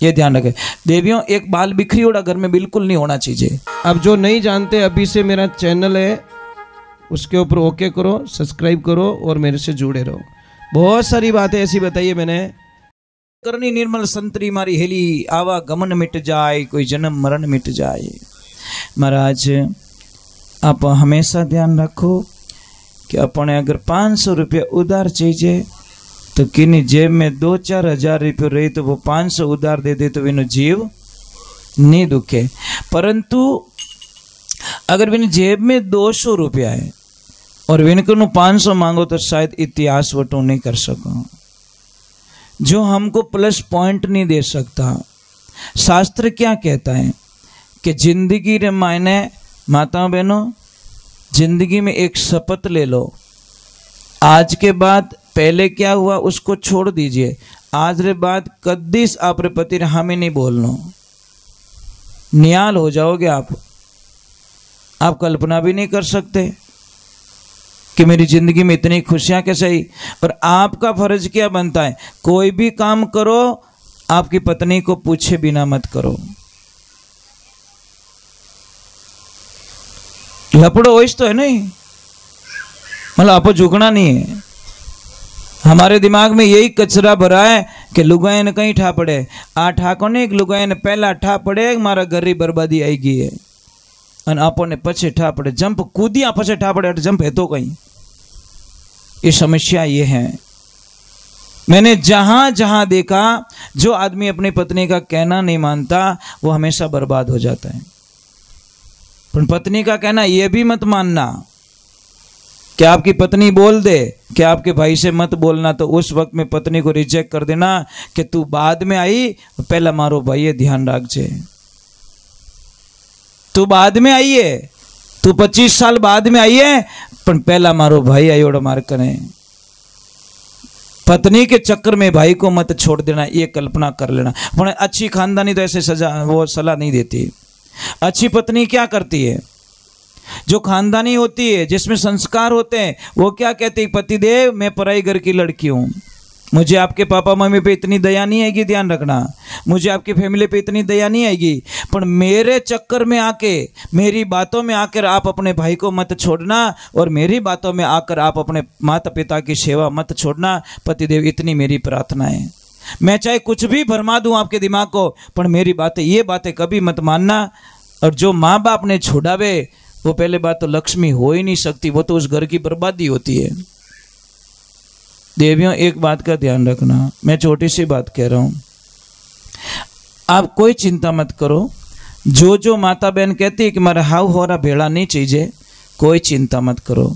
ये ध्यान रखें देवियों, एक बाल बिखरी हुआ घर में बिल्कुल नहीं होना चाहिए। अब जो नहीं जानते, अभी से मेरा चैनल है उसके ऊपर ओके करो, सब्सक्राइब करो और मेरे से जुड़े रहो। बहुत सारी बातें ऐसी बताई है मैंने। करनी निर्मल संतरी मारी हेली, आवा गमन मिट जाए, कोई जन्म मरण मिट जाए। महाराज आप हमेशा ध्यान रखो कि अपने अगर 500 रुपया उधार चाहिए तो किन्नी जेब में 2-4 हज़ार रुपये रही तो वो 500 उधार दे दे तो विनो जीव नहीं दुखे। परंतु अगर विन जेब में 200 रुपया है और विनको 500 मांगो तो शायद इतिहास वटो नहीं कर सको, जो हमको प्लस पॉइंट नहीं दे सकता। शास्त्र क्या कहता है कि जिंदगी रे मायने माताओं बहनों, जिंदगी में एक शपथ ले लो, आज के बाद पहले क्या हुआ उसको छोड़ दीजिए, आज रे बाद कद्दीस आप रे पति रे हमें नहीं बोलना, निहाल हो जाओगे आप कल्पना भी नहीं कर सकते कि मेरी जिंदगी में इतनी खुशियां कैसे आई। और आपका फर्ज क्या बनता है, कोई भी काम करो आपकी पत्नी को पूछे बिना मत करो। लपड़ो वैस तो है नहीं, मतलब आपको झुकना नहीं है। हमारे दिमाग में यही कचरा भरा है कि लुगायन कहीं ठा पड़े, आ ठाको ने एक लुगायन पहला ठा पड़े मारा घर री बर्बादी आई गई है, और आपो ने पछे ठा पड़े, जंप कूदिया पछे ठा पड़े, जंप है तो कहीं। ये समस्या ये है। मैंने जहां जहां देखा जो आदमी अपनी पत्नी का कहना नहीं मानता वो हमेशा बर्बाद हो जाता है। पर पत्नी का कहना ये भी मत मानना कि आपकी पत्नी बोल दे कि आपके भाई से मत बोलना, तो उस वक्त में पत्नी को रिजेक्ट कर देना कि तू बाद में आई, पहला मारो भाई ये ध्यान रखजे, तू बाद में आई है, तू 25 साल बाद में आई है, पर पहला मारो भाई आयोड़ मार करें। पत्नी के चक्कर में भाई को मत छोड़ देना, ये कल्पना कर लेना। पर अच्छी खानदानी तो ऐसे सजा वो सलाह नहीं देती। अच्छी पत्नी क्या करती है, जो खानदानी होती है जिसमें संस्कार होते हैं, वो क्या कहती है, पतिदेव मैं पराई घर की लड़की हूं, मुझे आपके पापा मम्मी पे इतनी दया नहीं आएगी, ध्यान रखना, मुझे आपकी फैमिली पे इतनी दया नहीं आएगी, पर मेरे चक्कर में आके, मेरी बातों में आकर आप अपने भाई को मत छोड़ना, और मेरी बातों में आकर आप अपने माता पिता की सेवा मत छोड़ना। पतिदेव इतनी मेरी प्रार्थना है, मैं चाहे कुछ भी भरमा दूं आपके दिमाग को, पर मेरी बातें, ये बातें कभी मत मानना। और जो माँ बाप ने छोड़ावे वो पहले बात तो लक्ष्मी हो ही नहीं सकती, वो तो उस घर की बर्बादी होती है। देवियों एक बात का ध्यान रखना, मैं छोटी सी बात कह रहा हूं, आप कोई चिंता मत करो। जो माता बहन कहती है कि मेरा हाउ हो रहा भेड़ा नहीं चाहिए, कोई चिंता मत करो,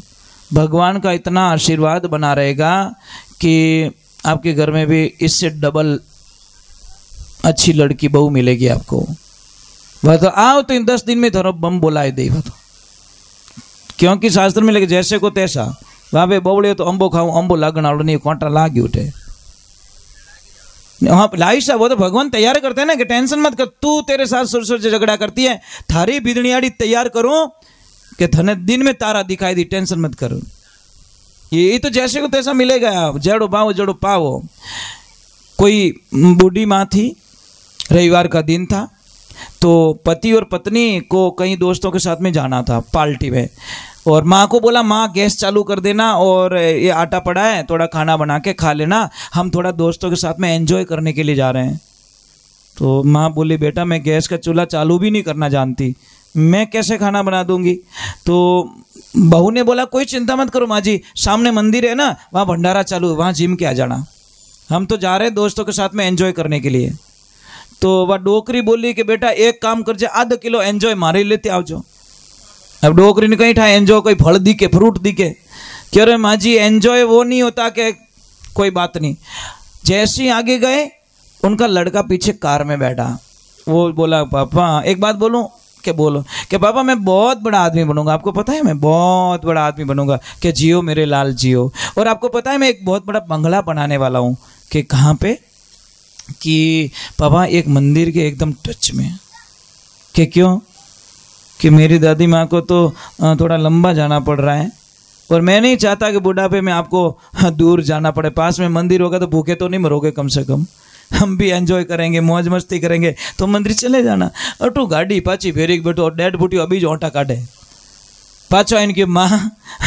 भगवान का इतना आशीर्वाद बना रहेगा कि आपके घर में भी इससे डबल अच्छी लड़की बहू मिलेगी आपको। वह तो आओ तो इन 10 दिन में धरो बम बोलाए दे, तो क्योंकि शास्त्र में लगे जैसे को तैसा, वहां पे बोवड़े तो अंबो खाऊं, अंबो लागना नहीं, कोंटा लागी उठे। हाँ लाई साहब, वो तो भगवान तैयार करते हैं ना कि टेंशन मत कर, तू तेरे साथ सुर से झगड़ा करती है, थारी बिदनियाड़ी तैयार करूं कि धने दिन में तारा दिखाई दी, टेंशन मत करो। ये तो जैसे को तैसा मिलेगा, जड़ो पाओ जड़ो पाओ। कोई बूढ़ी माँ थी, रविवार का दिन था, तो पति और पत्नी को कई दोस्तों के साथ में जाना था पार्टी में, और माँ को बोला माँ गैस चालू कर देना और ये आटा पड़ा है थोड़ा खाना बना के खा लेना, हम थोड़ा दोस्तों के साथ में एंजॉय करने के लिए जा रहे हैं। तो माँ बोली बेटा मैं गैस का चूल्हा चालू भी नहीं करना जानती, मैं कैसे खाना बना दूंगी। तो बहू ने बोला कोई चिंता मत करो माँ जी, सामने मंदिर है ना, वहाँ भंडारा चालू है, वहाँ जिम के आ जाना, हम तो जा रहे हैं दोस्तों के साथ में एंजॉय करने के लिए। तो वह डोकरी बोली कि बेटा एक काम कर जा, आधा किलो एंजॉय मारे लेते आओ जो। अब डोकरी ने कहीं ठा एंजॉय कोई फल दिखे फ्रूट दिखे, कह रहे माँ जी एंजॉय वो नहीं होता कि कोई बात नहीं। जैसे ही आगे गए उनका लड़का पीछे कार में बैठा, वो बोला पापा एक बात बोलूं, कि बोलो कि पापा मैं बहुत बड़ा आदमी बनूंगा, आपको पता है मैं बहुत बड़ा आदमी बनूंगा, कि जियो मेरे लाल जियो, और आपको पता है मैं एक बहुत बड़ा बंगला बनाने वाला हूँ। कि कहाँ पे, कि पापा एक मंदिर के एकदम टच में। कि क्यों, कि मेरी दादी माँ को तो थोड़ा लंबा जाना पड़ रहा है, और मैं नहीं चाहता कि बुढ़ापे में आपको दूर जाना पड़े, पास में मंदिर होगा तो भूखे तो नहीं मरोगे कम से कम। हम भी एंजॉय करेंगे, मौज मस्ती करेंगे, तो मंदिर चले जाना। अटू गाड़ी पाची फेरी बैठो, डेड बूटी अभी जो ओटा काटे पाचो इनकी माँ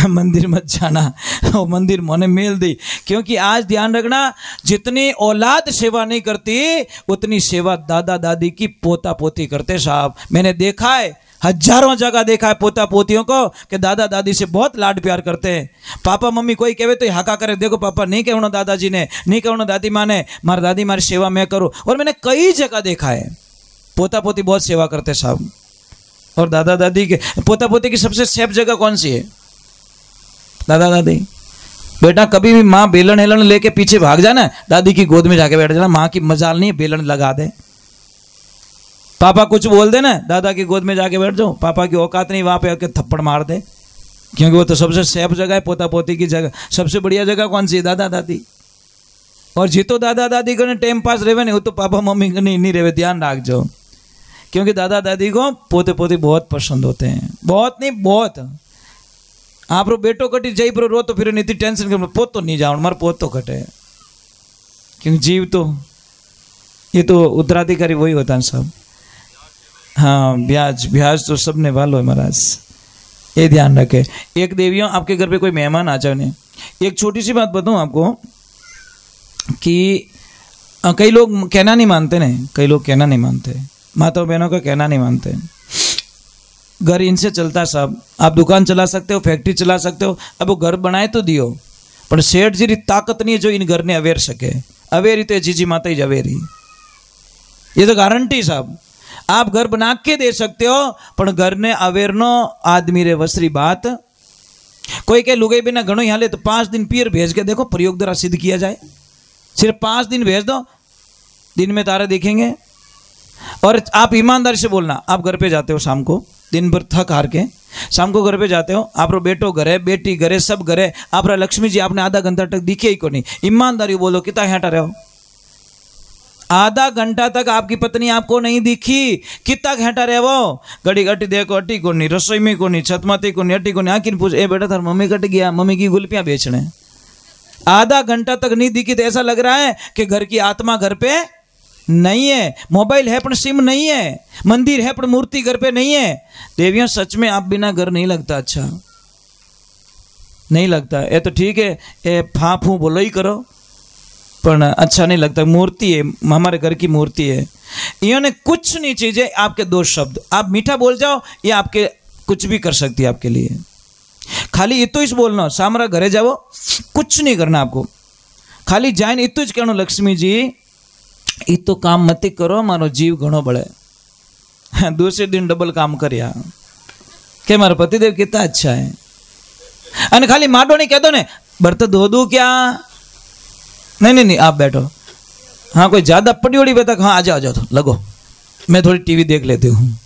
मंदिर मत जाना, वो मंदिर मोने मेल दी। क्योंकि आज ध्यान रखना, जितनी औलाद सेवा नहीं करती उतनी सेवा दादा दादी की पोता पोती करते साहब। मैंने देखा है, हजारों जगह देखा है पोता पोतियों को कि दादा दादी से बहुत लाड प्यार करते हैं। पापा मम्मी कोई कहे तो हाका करे, देखो पापा नहीं कहना दादाजी ने, नहीं कहना दादी माँ ने, मारी दादी मारी सेवा मैं करूँ। और मैंने कई जगह देखा है पोता पोती बहुत सेवा करते साहब। और दादा दादी के पोता पोती की सबसे सेफ जगह कौन सी है? दादा दादी। बेटा कभी भी माँ बेलन हेलन लेके पीछे भाग जाना, दादी की गोद में जाके बैठ जाना। माँ की मजाल नहीं है, बेलन लगा दे। पापा कुछ बोल दे ना, दादा की गोद में जाके बैठ जाओ, पापा की औकात नहीं वहां पे आके थप्पड़ मार दे। क्योंकि वो तो सबसे सेफ जगह है पोता पोती की जगह। सबसे बढ़िया जगह कौन सी है? दादा दादी। और जितो दादा दादी को टाइम पास रहे नहीं, वो तो पापा मम्मी को नहीं रहे, ध्यान रख जाओ। क्योंकि दादा दादी को पोते पोती बहुत पसंद होते हैं, बहुत नहीं बहुत। आप रो बेटो कटी जाई पर रो तो फिर नहीं टेंशन कर, पोत तो नहीं जाओ मार पोत तो कटे। क्योंकि जीव तो ये तो उत्तराधिकारी वही होता है सब। हाँ ब्याज ब्याज तो सबने वालो है महाराज, ये ध्यान रखे। एक देवियों आपके घर पे कोई मेहमान आ जाए ने, एक छोटी सी बात बताऊं आपको कि कई लोग कहना नहीं मानते ने, कई लोग कहना नहीं मानते, माता बहनों का कहना नहीं मानते। घर इनसे चलता सब। आप दुकान चला सकते हो, फैक्ट्री चला सकते हो, अब वो घर बनाए तो दियो, पर सेठ जी ताकत नहीं है जो इन घर ने अवेर सके। अवेरी तो जीजी माता ही अवेरी, ये तो गारंटी साहब। आप घर बना के दे सकते हो, पर घर ने अवेरनो आदमी रे वसरी बात। कोई कहे लुगाई बिना घणो यहाँ ले तो 5 दिन पियर भेज के देखो, प्रयोग द्वारा सिद्ध किया जाए। सिर्फ 5 दिन भेज दो, दिन में तारे दिखेंगे। और आप ईमानदारी से बोलना, आप घर पे जाते हो शाम को, दिन भर थक हार के शाम को घर पे जाते हो, आप रो बेटो घरे, बेटी घरे, सब घरे, आप रा लक्ष्मी जी आपने आधा घंटा तक दिखे ही को नहीं। ईमानदारी बोलो, कितना हेटा रहे हो? आधा घंटा तक आपकी पत्नी आपको नहीं दिखी, कितना घंटा रहे वो? घड़ी घटी देखो, अटी को नहीं, रसोई में को नहीं, छतमाती को नहीं, अटी को नहीं। आखिर पूछ, ए बेटा थार मम्मी कट गया, मम्मी की गुलपियां बेचने। आधा घंटा तक नहीं दिखी तो ऐसा लग रहा है कि घर की आत्मा घर पे नहीं है। मोबाइल है पर सिम नहीं है, मंदिर है पर मूर्ति घर पे नहीं है। देवियों सच में आप बिना घर नहीं लगता, अच्छा नहीं लगता। ये तो ठीक है, ये फा फू बोलो ही करो, पर अच्छा नहीं लगता। मूर्ति है, हमारे घर की मूर्ति है। इन्होंने कुछ नहीं चीजें, आपके 2 शब्द आप मीठा बोल जाओ, ये आपके कुछ भी कर सकती है आपके लिए। खाली इतो इस बोलना, सामरा घरे जाओ, कुछ नहीं करना आपको, खाली जाइन इतो ज कहना, लक्ष्मी जी ये तो काम मत करो, मारो जीव घणो बड़े। दूसरे दिन डबल काम कर के मारो पतिदेव कितना अच्छा है। अने खाली माडो नहीं कह दो ने, बर्तन धो दू क्या? नहीं नहीं नहीं, आप बैठो। हाँ कोई ज्यादा पड़ी उड़ी बता, हाँ आ जाओ तो लगो, मैं थोड़ी टीवी देख लेती हूँ।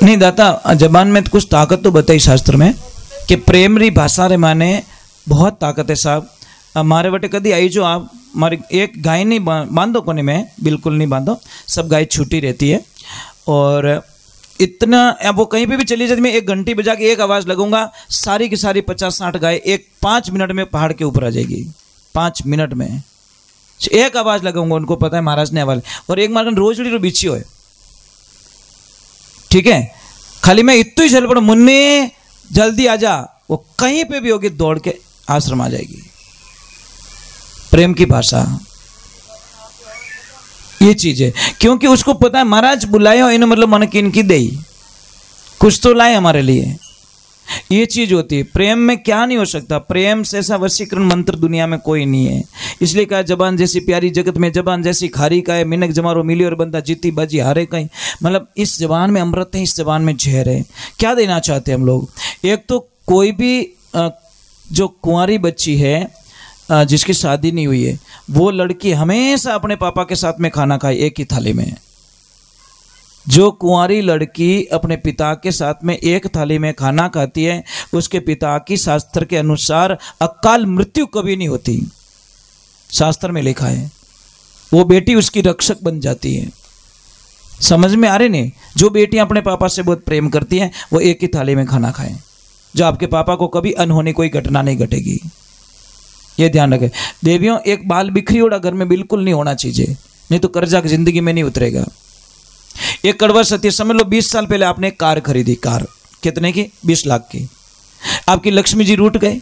नहीं दाता, जबान में कुछ ताकत तो बताई शास्त्र में कि प्रेम री भाषा रे माने बहुत ताकत है साहब। मारे वटे कदी आई जो आप मारी एक गाय नहीं बांधो कोने में, बिल्कुल नहीं बांधो, सब गाय छूटी रहती है। और इतना अब वो कहीं पे भी चली जाती, मैं 1 घंटी बजा के एक आवाज़ लगूंगा, सारी की सारी 50-60 गाय 5 मिनट में पहाड़ के ऊपर आ जाएगी। 5 मिनट में एक आवाज़ लगाऊंगा, उनको पता है महाराज ने आवाज। और एक मार्गन रोजड़ी रो बिछी हो, ठीक है, खाली मैं इतनी ही चल पड़ा, मुन्ने जल्दी आ जा, वो कहीं पे भी होगी दौड़ के आश्रम आ जाएगी। प्रेम की भाषा ये चीज है, क्योंकि उसको पता है महाराज बुलाए हो इन्हें, मतलब मन की इनकी दे कुछ तो लाए हमारे लिए। ये चीज होती है प्रेम में, क्या नहीं हो सकता। प्रेम से ऐसा वशीकरण मंत्र दुनिया में कोई नहीं है। इसलिए कहा जबान जैसी प्यारी जगत में जबान जैसी खारी का है, मिनक जमारो मिली और बंदा जीती बाजी हारे कहीं। मतलब इस जबान में अमृत है, इस जबान में जहर है। क्या देना चाहते हैं हम लोग? एक तो कोई भी जो कुंवारी बच्ची है जिसकी शादी नहीं हुई है, वो लड़की हमेशा अपने पापा के साथ में खाना खाए एक ही थाली में। जो कुंवारी लड़की अपने पिता के साथ में एक थाली में खाना खाती है, उसके पिता की शास्त्र के अनुसार अकाल मृत्यु कभी नहीं होती। शास्त्र में लिखा है वो बेटी उसकी रक्षक बन जाती है। समझ में आ रही नहीं? जो बेटियां अपने पापा से बहुत प्रेम करती हैं वो एक ही थाली में खाना खाएं, जो आपके पापा को कभी अनहोनी कोई घटना नहीं घटेगी, ये ध्यान रखें। देवियों, एक बाल बिखरी हुआ घर में बिल्कुल नहीं होना चाहिए, नहीं तो कर्जा की जिंदगी में नहीं उतरेगा। एक कड़वा सत्य समझ लो, 20 साल पहले आपने एक कार खरीदी, कार कितने की? 20 लाख की। आपकी लक्ष्मी जी रूठ गए,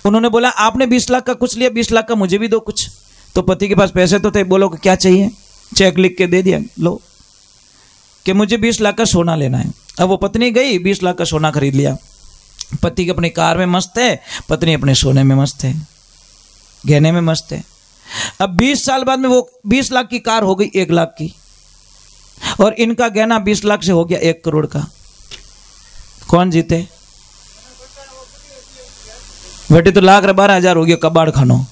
उन्होंने बोला आपने 20 लाख का कुछ लिया, 20 लाख का मुझे भी दो कुछ। तो पति के पास पैसे तो थे, बोलो कि क्या चाहिए, चेक लिख के दे दिया, लो कि मुझे 20 लाख का सोना लेना है। अब वो पत्नी गई, 20 लाख का सोना खरीद लिया। पति के अपनी कार में मस्त है, पत्नी अपने सोने में मस्त है, गहने में मस्त है। अब 20 साल बाद में वो 20 लाख की कार हो गई 1 लाख की, और इनका गहना 20 लाख से हो गया 1 करोड़ का। कौन जीते? बेटे तो लाख 12,000 हो गया कबाड़ खानो,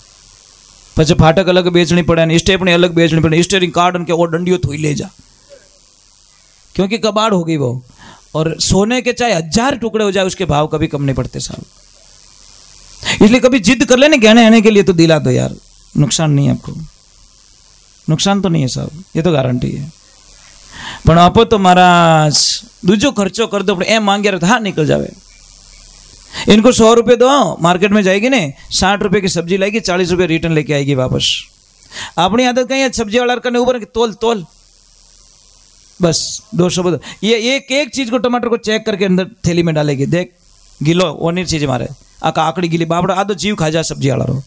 પછી फाटक अलग बेचनी पड़े, स्टेपनी अलग बेचनी पड़े, स्टेरिंग कार्ड के और डंडियों थोड़ी ले जा, क्योंकि कबाड़ हो गई वो। और सोने के चाहे 1000 टुकड़े हो जाए उसके भाव कभी कम नहीं पड़ते साहब। इसलिए कभी जिद कर लेने गहने आने के लिए तो दिला दो यार, नुकसान नहीं है आपको, नुकसान तो नहीं है साहब, ये तो गारंटी है। पण आपो तो महाराज दूजो खर्चो कर दो, एम मांगे रहे हाँ निकल जावे। इनको 100 रुपये दो, मार्केट में जाएगी ने 60 रुपये की सब्जी लाएगी, 40 रुपये रिटर्न लेके आएगी वापस। अपनी आदत कहीं है सब्जी वाला करने ऊपर तोल तोल, बस 200 बदल। ये एक चीज को, टमाटर को चेक करके अंदर थैली में डालेगी, देख गिलो वो नहीं चीज मारे आका आकड़ी गिली बाबड़ा आदो जीव खा जा सब्जी वाला रो।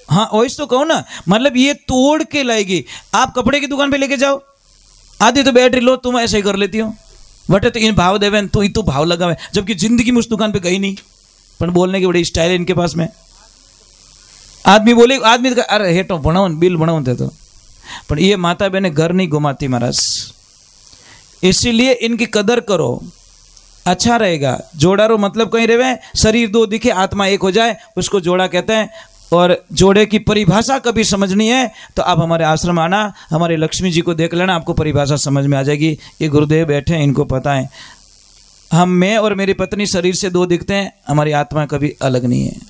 हाँ वही तो कहूँ ना, मतलब ये तोड़ के लाएगी। आप कपड़े की दुकान पे लेके जाओ, आधी तो बैटरी लो, तुम ऐसे ही कर लेती हो, बटे तो इन भाव देवे तो भाव लगावे, जबकि जिंदगी में उस दुकान पे गई नहीं, पर बोलने की बड़ी स्टाइल है इनके पास में। आदमी बोले, आदमी तो अरे हेटो बनाओ बिल बनाओ थे तो, पर ये माता बहने घर नहीं घुमाती महाराज, इसीलिए इनकी कदर करो, अच्छा रहेगा। जोड़ारो मतलब कहीं रहे, शरीर 2 दिखे आत्मा 1 हो जाए, उसको जोड़ा कहते हैं। और जोड़े की परिभाषा कभी समझनी है तो आप हमारे आश्रम आना, हमारे लक्ष्मी जी को देख लेना, आपको परिभाषा समझ में आ जाएगी। ये गुरुदेव बैठे हैं, इनको पता है। हम, मैं और मेरी पत्नी शरीर से 2 दिखते हैं, हमारी आत्मा कभी अलग नहीं है।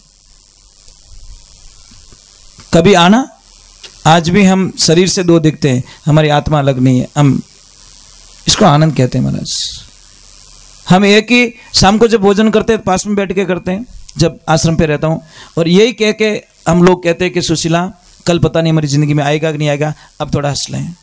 कभी आना, आज भी हम शरीर से 2 दिखते हैं, हमारी आत्मा अलग नहीं है। हम इसको आनंद कहते हैं महाराज। हम एक ही शाम को जब भोजन करते हैं पास में बैठ के करते हैं, जब आश्रम पे रहता हूँ, और यही कह के हम लोग कहते हैं कि सुशीला कल पता नहीं हमारी ज़िंदगी में आएगा कि नहीं आएगा, अब थोड़ा हंस लें।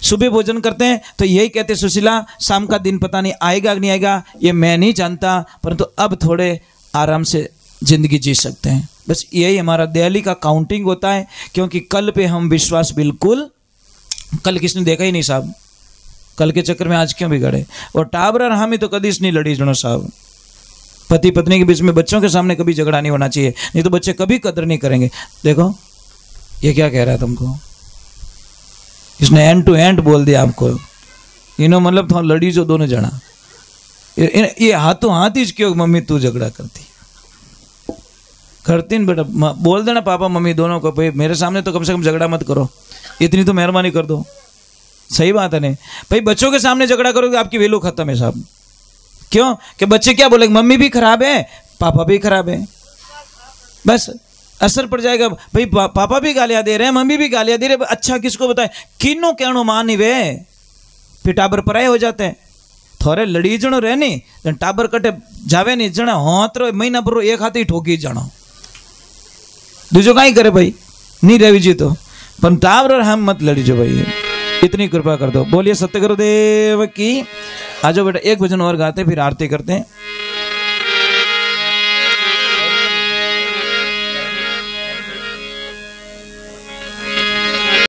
सुबह भोजन करते हैं तो यही कहते हैं सुशीला शाम का दिन पता नहीं आएगा कि नहीं आएगा, ये मैं नहीं जानता, परंतु अब थोड़े आराम से ज़िंदगी जी सकते हैं। बस यही हमारा दिवाली का काउंटिंग होता है, क्योंकि कल पे हम विश्वास बिल्कुल, कल किसने देखा ही नहीं साहब, कल के चक्कर में आज क्यों बिगड़े। और टाबर और हम ही तो कभी नहीं लड़ी जनो साहब, पति पत्नी के बीच में बच्चों के सामने कभी झगड़ा नहीं होना चाहिए, नहीं तो बच्चे कभी कदर नहीं करेंगे। देखो ये क्या कह रहा है तुमको, इसने एंड टू एंड बोल दिया आपको, इन्हों मतलब तो लड़ी जो दोनों जना, ये हाथों हाथ ही क्यों मम्मी तू झगड़ा करती न बेटा, बोल देना पापा मम्मी दोनों को, भाई मेरे सामने तो कम से कम झगड़ा मत करो, इतनी तो मेहरबानी कर दो। सही बात है नहीं भाई, बच्चों के सामने झगड़ा करोगे आपकी वैल्यू खत्म है साहब। क्यों? कि बच्चे क्या बोलेंगे, मम्मी भी खराब है पापा भी खराब है, बस असर पड़ जाएगा। भाई पापा भी गालियां दे रहे हैं, मम्मी भी गालियां दे रहे हैं, अच्छा किसको बताए, किनो कहनो मान वे, फिर टाबर पराए हो जाते हैं। थोड़े लड़ी जनो रहे नहीं, टाबर कटे जावे नहीं जना, होतरो महीना भरो एक हाथ ही ठोकी जानो, दूजो कहीं करे भाई, नहीं रही जी तो, पर टाबर और हम मत लड़ी जो भाई, इतनी कृपा कर दो। बोलिए सत्य गुरुदेव की। आ जाओ बेटा, एक भजन और गाते फिर आरती करते हैं।